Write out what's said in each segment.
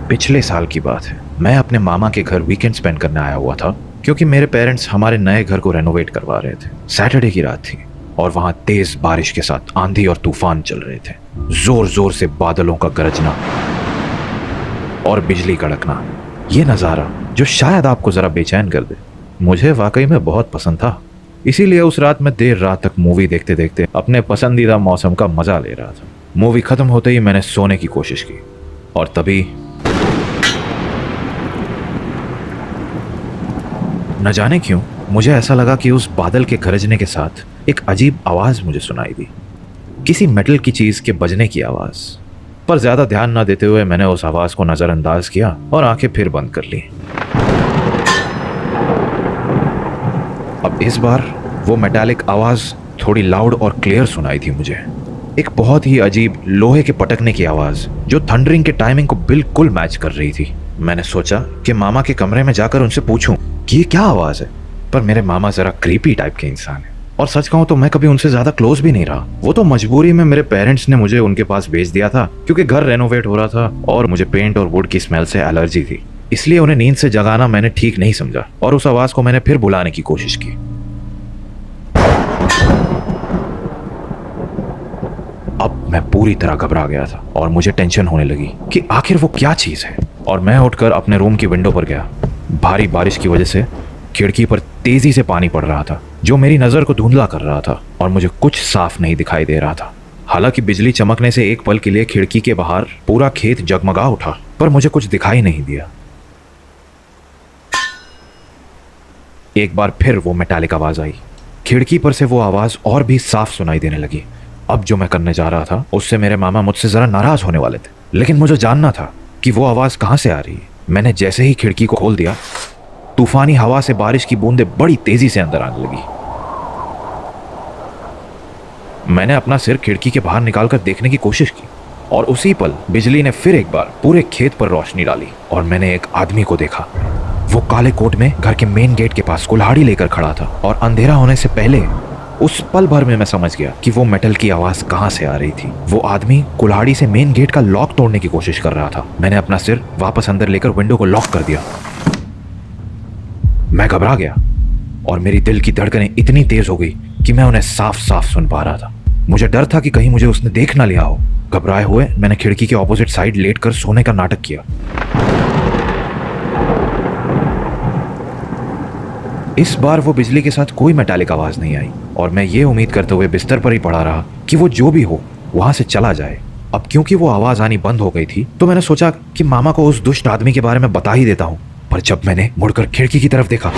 पिछले साल की बात है। मैं अपने मामा के घर वीकेंड स्पेंड करने आया हुआ था क्योंकि मेरे पेरेंट्स हमारे नए घर को रेनोवेट करवा रहे थे। सैटरडे की रात थी और वहां तेज बारिश के साथ आंधी और तूफान चल रहे थे। जोर जोर से बादलों का गरजना और बिजली कड़कना। ये नज़ारा जो शायद आपको जरा बेचैन कर दे, मुझे वाकई में बहुत पसंद था। इसीलिए उस रात मैं देर रात तक मूवी देखते देखते अपने पसंदीदा मौसम का मजा ले रहा था। मूवी खत्म होते ही मैंने सोने की कोशिश की और तभी न जाने क्यों मुझे ऐसा लगा कि उस बादल के गरजने के साथ एक अजीब आवाज मुझे सुनाई दी, किसी मेटल की चीज के बजने की आवाज। पर ज्यादा ध्यान न देते हुए मैंने उस आवाज को नजरअंदाज किया और आंखें फिर बंद कर ली। अब इस बार वो मेटालिक आवाज थोड़ी लाउड और क्लियर सुनाई थी मुझे। एक बहुत ही अजीब लोहे के पटकने की आवाज जो थंडरिंग के टाइमिंग को बिल्कुल मैच कर रही थी। मैंने सोचा कि मामा के कमरे में जाकर उनसे पूछूं कि ये क्या आवाज है, पर मेरे मामा जरा क्रीपी टाइप के इंसान है और सच कहूं तो मैं कभी उनसे ज्यादा क्लोज भी नहीं रहा। वो तो मजबूरी में मेरे पेरेंट्स ने मुझे उनके पास भेज दिया था क्योंकि घर रेनोवेट हो रहा था और मुझे पेंट और वुड की स्मेल से एलर्जी थी। इसलिए उन्हें नींद से जगाना मैंने ठीक नहीं समझा और उस आवाज को मैंने फिर बुलाने की कोशिश की। अब मैं पूरी तरह घबरा गया था और मुझे टेंशन होने लगी कि आखिर वो क्या चीज है। और मैं उठकर अपने रूम की विंडो पर गया। भारी बारिश की वजह से खिड़की पर तेजी से पानी पड़ रहा था जो मेरी नजर को धुंधला कर रहा था और मुझे कुछ साफ नहीं दिखाई दे रहा था। हालांकि बिजली चमकने से एक पल के लिए खिड़की के बाहर पूरा खेत जगमगा उठा, पर मुझे कुछ दिखाई नहीं दिया। एक बार फिर वो मेटालिक आवाज आई। खिड़की पर से वो आवाज और भी साफ सुनाई देने लगी। अब जो मैं करने जा रहा था उससे मेरे मामा मुझसे जरा नाराज होने वाले थे, लेकिन मुझे जानना था कि वो आवाज कहां से आ रही है। मैंने जैसे ही खिड़की को खोल दिया, तूफानी हवा से बारिश की बूंदें बड़ी तेजी से अंदर आने लगी। मैंने अपना सिर खिड़की के बाहर निकालकर देखने की कोशिश की और उसी पल बिजली ने फिर एक बार पूरे खेत पर रोशनी डाली और मैंने एक आदमी को देखा। वो काले कोट में घर के मेन गेट के पास कुल्हाड़ी लेकर खड़ा था और अंधेरा होने से पहले उस पल भर में मैं समझ गया कि वो मेटल की आवाज कहां से आ रही थी। वो आदमी कुल्हाड़ी से मेन गेट का लॉक तोड़ने की कोशिश कर रहा था। मैंने अपना सिर वापस अंदर लेकर विंडो को लॉक कर दिया। मैं घबरा गया और मेरी दिल की धड़कनें इतनी तेज हो गई कि मैं उन्हें साफ साफ सुन पा रहा था। मुझे डर था कि कहीं मुझे उसने देख ना लिया हो। घबराए हुए मैंने खिड़की के ऑपोजिट साइड लेटकर सोने का नाटक किया। इस बार वो बिजली के साथ कोई मेटालिक आवाज नहीं आई और मैं ये उम्मीद करते हुए बिस्तर पर ही पड़ा रहा कि वो जो भी हो वहां से चला जाए। अब क्योंकि वो आवाज आनी बंद हो गई थी तो मैंने सोचा कि मामा को उस दुष्ट आदमी के बारे में बता ही देता हूं। पर जब मैंने मुड़कर खिड़की की तरफ देखा,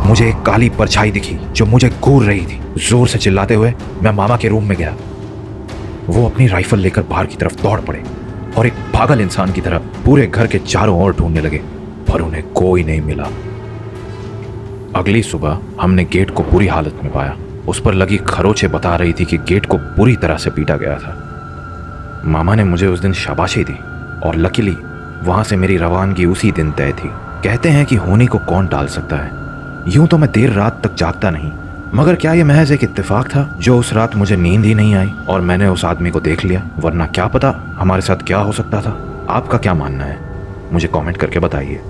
मुझे एक काली परछाई दिखी जो मुझे घूर रही थी। जोर से चिल्लाते हुए मैं मामा के रूम में गया। वो अपनी राइफल लेकर बाहर की तरफ दौड़ पड़े और एक पागल इंसान की तरह पूरे घर के चारों ओर ढूंढने लगे, पर उन्हें कोई नहीं मिला। अगली सुबह हमने गेट को बुरी हालत में पाया। उस पर लगी खरोंचें बता रही थी कि गेट को बुरी तरह से पीटा गया था। मामा ने मुझे उस दिन शाबाशी दी और लकीली वहां से मेरी रवानगी उसी दिन तय थी। कहते हैं कि होनी को कौन टाल सकता है। यूं तो मैं देर रात तक जागता नहीं, मगर क्या यह महज एक इत्तेफाक था जो उस रात मुझे नींद ही नहीं आई और मैंने उस आदमी को देख लिया, वरना क्या पता हमारे साथ क्या हो सकता था। आपका क्या मानना है, मुझे कमेंट करके बताइए।